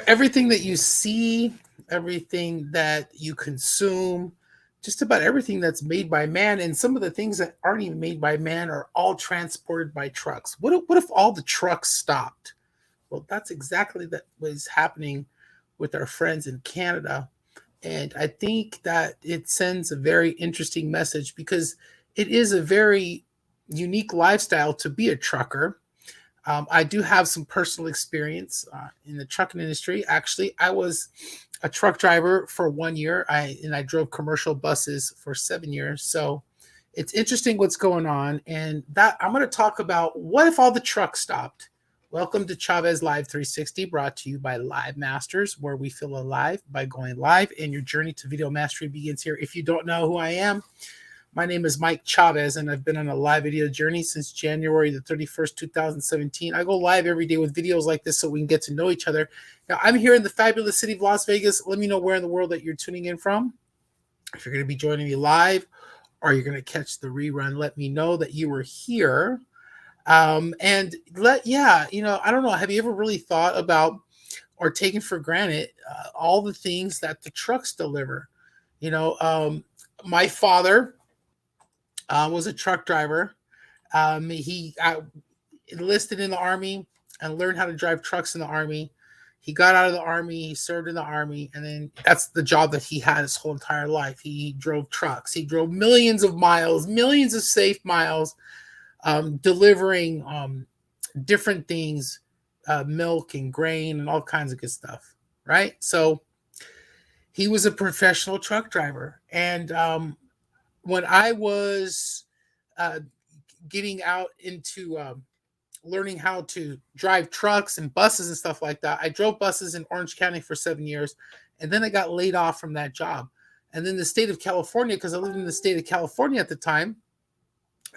everything that you see, everything that you consume, just about everything that's made by man, and some of the things that aren't even made by man are all transported by trucks. What if all the trucks stopped? Well, that's exactly that was happening with our friends in Canada. And I think that it sends a very interesting message because it is a very unique lifestyle to be a trucker. I do have some personal experience in the trucking industry. Actually, I was a truck driver for 1 year. I drove commercial buses for 7 years. So it's interesting what's going on, and that I'm going to talk about what if all the trucks stopped. Welcome to Chavez Live 360, brought to you by Live Masters, where we feel alive by going live, and your journey to video mastery begins here. If you don't know who I am, my name is Mike Chavez, and I've been on a live video journey since January the 31st, 2017. I go live every day with videos like this so we can get to know each other. Now, I'm here in the fabulous city of Las Vegas. Let me know where in the world that you're tuning in from. If you're going to be joining me live or you're going to catch the rerun, let me know that you were here. I don't know. Have you ever really thought about or taken for granted all the things that the trucks deliver? My father was a truck driver. He enlisted in the army and learned how to drive trucks in the army. He got out of the army, he served in the army, and then that's the job that he had his whole entire life. He drove trucks. He drove millions of miles, millions of safe miles, delivering different things, milk and grain and all kinds of good stuff, right? So he was a professional truck driver. And when I was uh, getting out into learning how to drive trucks and buses and stuff like that. I drove buses in Orange County for 7 years, and then I got laid off from that job. And then the state of California, because I lived in the state of California at the time,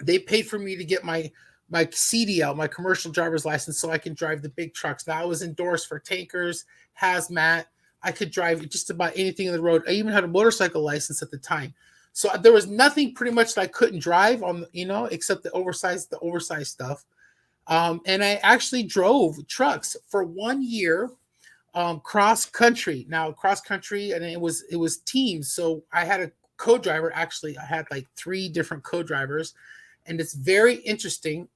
they paid for me to get my CDL, my commercial driver's license, so I can drive the big trucks. Now I was endorsed for tankers, hazmat. I could drive just about anything on the road. I even had a motorcycle license at the time. So there was nothing pretty much that I couldn't drive on, except the oversized stuff. And I actually drove trucks for 1 year, cross country. Now cross country, and it was teams. So I had a co-driver. Actually, I had like three different co-drivers, and it's very interesting.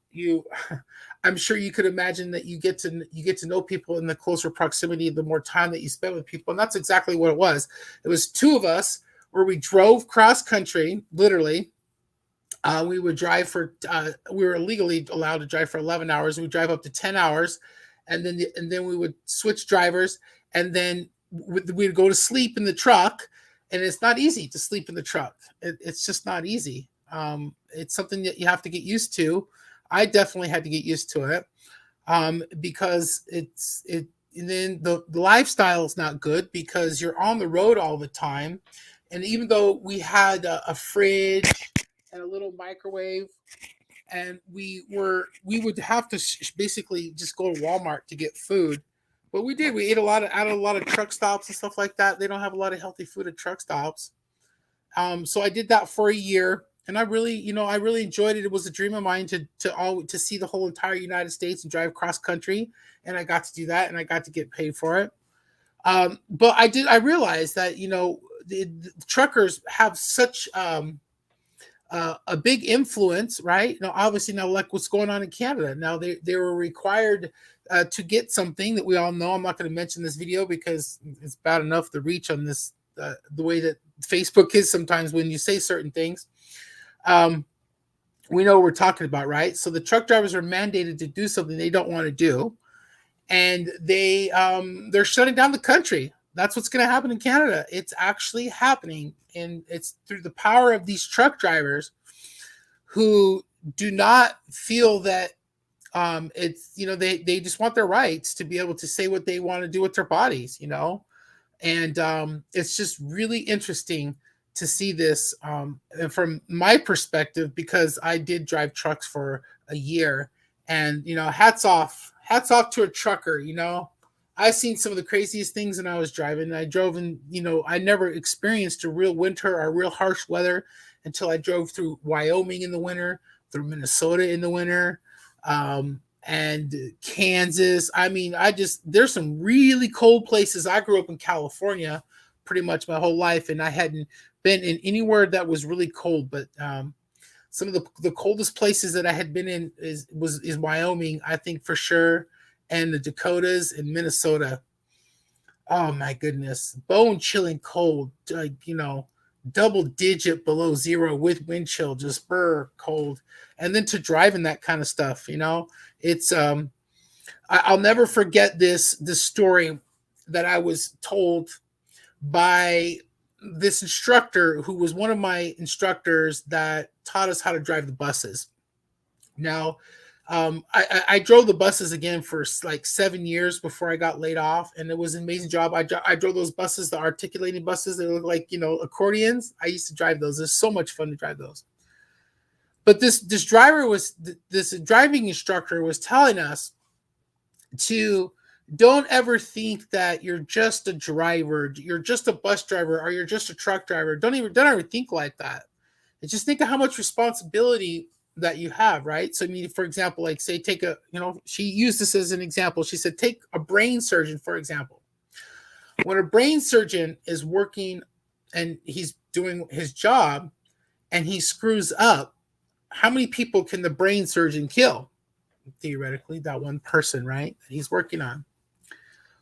I'm sure you could imagine that you get to know people in the closer proximity, the more time that you spend with people, and that's exactly what it was. It was two of us where we drove cross country, literally. We would drive we were legally allowed to drive for 11 hours. We drive up to 10 hours, and then we would switch drivers, and then we'd go to sleep in the truck. And it's not easy to sleep in the truck. It's just not easy. It's something that you have to get used to. I definitely had to get used to it, because and then the lifestyle is not good because you're on the road all the time. And even though we had a fridge and a little microwave, and we would have to basically just go to Walmart to get food. But we did. We ate a lot of truck stops and stuff like that. They don't have a lot of healthy food at truck stops. So I did that for a year, and I really enjoyed it. It was a dream of mine to see the whole entire United States and drive cross country, and I got to do that, and I got to get paid for it. But I realized that the truckers have such a big influence, right? Now, obviously, now like what's going on in Canada. Now they were required to get something that we all know. I'm not going to mention this video because it's bad enough the reach on this, the way that Facebook is sometimes when you say certain things. Um, we know what we're talking about, right? So the truck drivers are mandated to do something they don't want to do, and they're shutting down the country. That's what's going to happen in Canada. It's actually happening, and it's through the power of these truck drivers who do not feel that it's they just want their rights to be able to say what they want to do with their bodies, and it's just really interesting to see this, and from my perspective, because I did drive trucks for a year, and hats off to a trucker. I've seen some of the craziest things when I was driving. I drove in, I never experienced a real winter or real harsh weather until I drove through Wyoming in the winter, through Minnesota in the winter. and Kansas. I mean, there's some really cold places. I grew up in California pretty much my whole life, and I hadn't been in anywhere that was really cold. But some of the coldest places that I had been in is Wyoming, I think for sure, and the Dakotas and Minnesota. Oh my goodness, bone chilling cold, like double digit below zero with wind chill, just burr cold, and then to drive in that kind of stuff, it's I'll never forget this story that I was told by this instructor who was one of my instructors that taught us how to drive the buses. Now, I drove the buses again for like 7 years before I got laid off, and it was an amazing job. I drove those buses, the articulating buses that look like accordions. I used to drive those. It's so much fun to drive those. But this driving instructor was telling us to don't ever think that you're just a driver, you're just a bus driver, or you're just a truck driver. Don't ever think like that. And just think of how much responsibility that you have, right? So I mean, for example, like say take she used this as an example. She said, take a brain surgeon, for example. When a brain surgeon is working and he's doing his job and he screws up, how many people can the brain surgeon kill? Theoretically, that one person, right? That he's working on.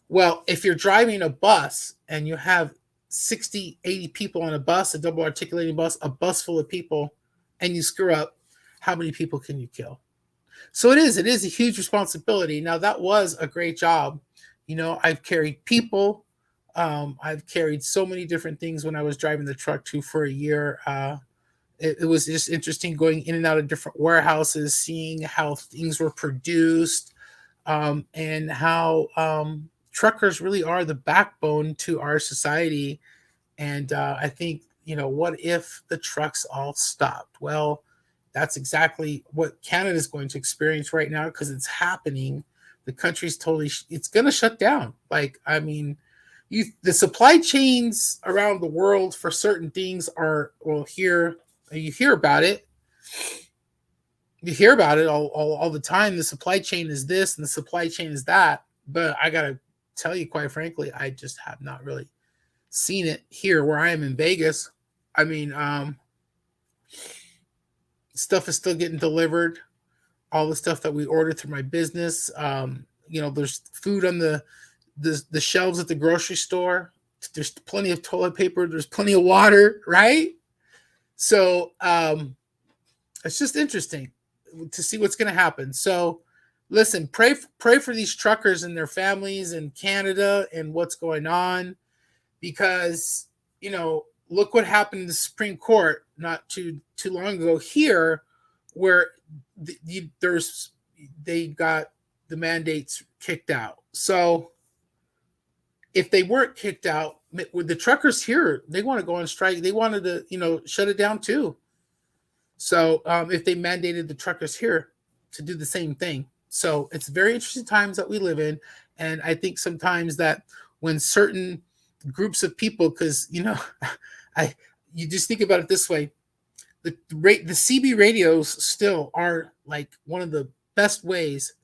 Well, if you're driving a bus and you have 60, 80 people on a bus, a double articulating bus, a bus full of people, and you screw up, how many people can you kill? So it is a huge responsibility. Now, that was a great job. I've carried people. I've carried so many different things when I was driving the truck too for a year. It was just interesting going in and out of different warehouses, seeing how things were produced, and how truckers really are the backbone to our society. And I think, what if the trucks all stopped? Well, that's exactly what Canada is going to experience right now because it's happening. The country's it's going to shut down. Like, I mean, the supply chains around the world for certain things are, well, you hear about it. You hear about it all the time. The supply chain is this and the supply chain is that. But I got to tell you, quite frankly, I just have not really seen it here where I am in Vegas. I mean, stuff is still getting delivered. All the stuff that we ordered through my business. There's food on the shelves at the grocery store. There's plenty of toilet paper. There's plenty of water, right? So it's just interesting to see what's going to happen. So listen, pray for these truckers and their families in Canada and what's going on, because look what happened in the Supreme Court not too long ago here, where they got the mandates kicked out. So if they weren't kicked out, with the truckers here, they want to go on strike. They wanted to shut it down too. So if they mandated the truckers here to do the same thing. So it's very interesting times that we live in. And I think sometimes that when certain groups of people, because you just think about it this way, the CB radios still are like one of the best ways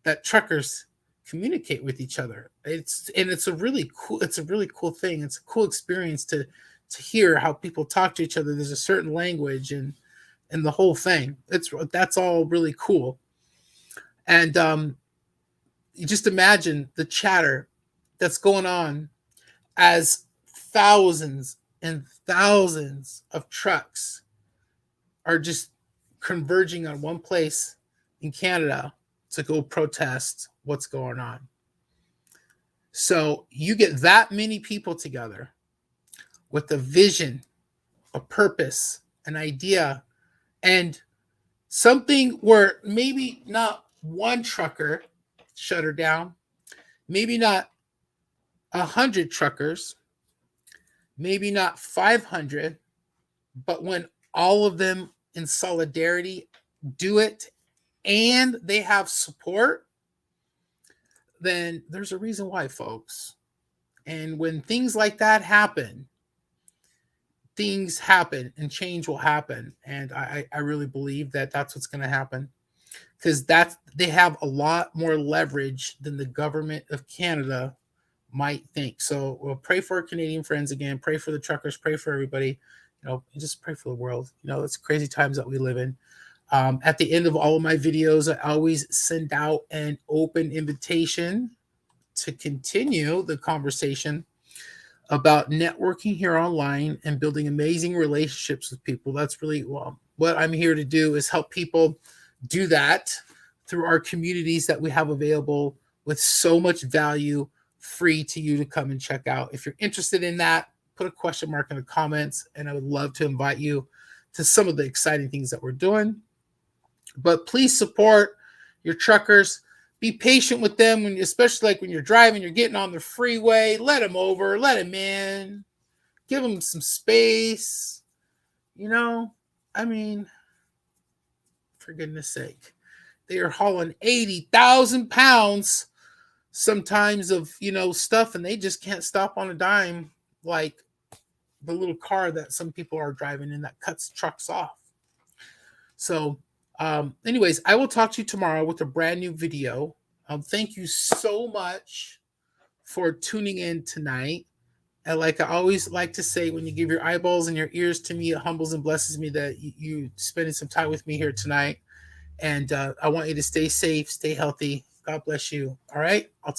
that truckers communicate with each other. It's a really cool thing. It's a cool experience to hear how people talk to each other. There's a certain language and the whole thing. That's all really cool. And you just imagine the chatter that's going on as thousands and thousands of trucks are just converging on one place in Canada to go protest what's going on. So you get that many people together with a vision, a purpose, an idea, and something where maybe not one trucker shut her down, maybe not 100 truckers, maybe not 500, but when all of them in solidarity do it and they have support, then there's a reason why, folks. And when things like that happen, things happen and change will happen. And I really believe that that's what's going to happen. because they have a lot more leverage than the government of Canada might think. So we'll pray for our Canadian friends again, pray for the truckers, pray for everybody, just pray for the world. It's crazy times that we live in. At the end of all of my videos, I always send out an open invitation to continue the conversation about networking here online and building amazing relationships with people. That's really what I'm here to do, is help people do that through our communities that we have available with so much value free to you to come and check out. If you're interested in that, put a question mark in the comments, and I would love to invite you to some of the exciting things that we're doing. But please support your truckers. Be patient with them, especially like when you're driving, you're getting on the freeway. Let them over, let them in, give them some space. I mean, for goodness sake, they are hauling 80,000 pounds sometimes of stuff, and they just can't stop on a dime, like the little car that some people are driving in that cuts trucks off. So anyways, I will talk to you tomorrow with a brand new video. Thank you so much for tuning in tonight. And like I always like to say, when you give your eyeballs and your ears to me, it humbles and blesses me that you spending some time with me here tonight. And I want you to stay safe, stay healthy. God bless you. All right. I'll talk